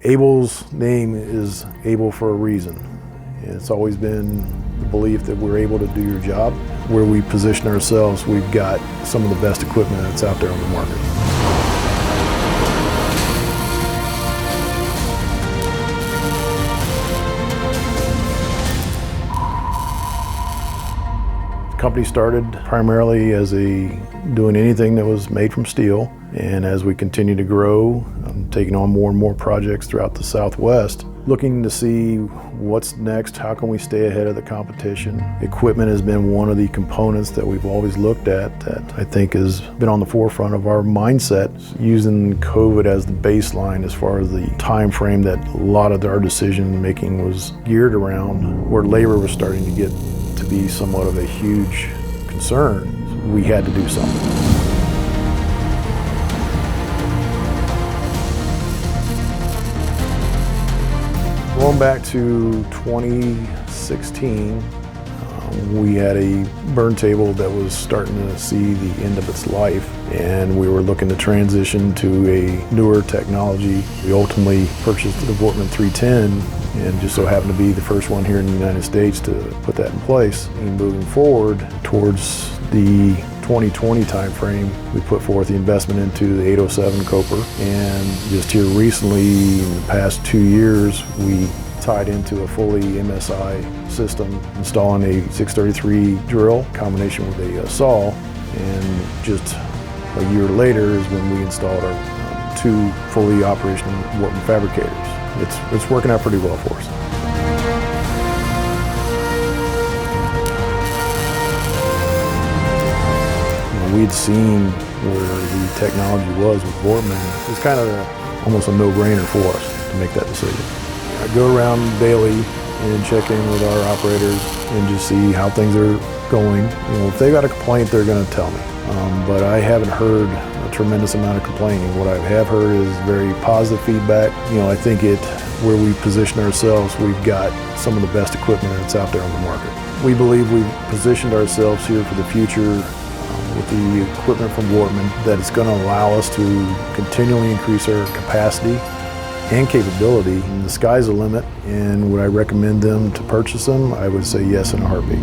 Able's name is Able for a reason. It's always been the belief that we're able to do your job. Where we position ourselves, we've got some of the best equipment that's out there on the market. The company started primarily as doing anything that was made from steel, and as we continue to grow, taking on more and more projects throughout the Southwest, looking to see what's next, how can we stay ahead of the competition. Equipment has been one of the components that we've always looked at that I think has been on the forefront of our mindset, using COVID as the baseline as far as the time frame that a lot of our decision making was geared around, where labor was starting to get to be somewhat of a huge concern. We had to do something. Going back to 2016, we had a burn table that was starting to see the end of its life, and we were looking to transition to a newer technology. We ultimately purchased the Voortman 310, and just so happened to be the first one here in the United States to put that in place. And moving forward towards the 2020 timeframe, we put forth the investment into the 807 Coper, and just here recently, in the past 2 years, we tied into a fully MSI system, installing a 633 drill in combination with a saw, and just a year later is when we installed our 2 fully operational Voortman Fabricators. It's working out pretty well for us. We'd seen where the technology was with Voortman. It was kind of almost a no-brainer for us to make that decision. I go around daily and check in with our operators and just see how things are going. You know, if they got a complaint, they're going to tell me. But I haven't heard a tremendous amount of complaining. What I have heard is very positive feedback. You know, I think where we position ourselves, we've got some of the best equipment that's out there on the market. We believe we've positioned ourselves here for the future with the equipment from Voortman that it's going to allow us to continually increase our capacity and capability. And the sky's the limit, and would I recommend them to purchase them? I would say yes in a heartbeat.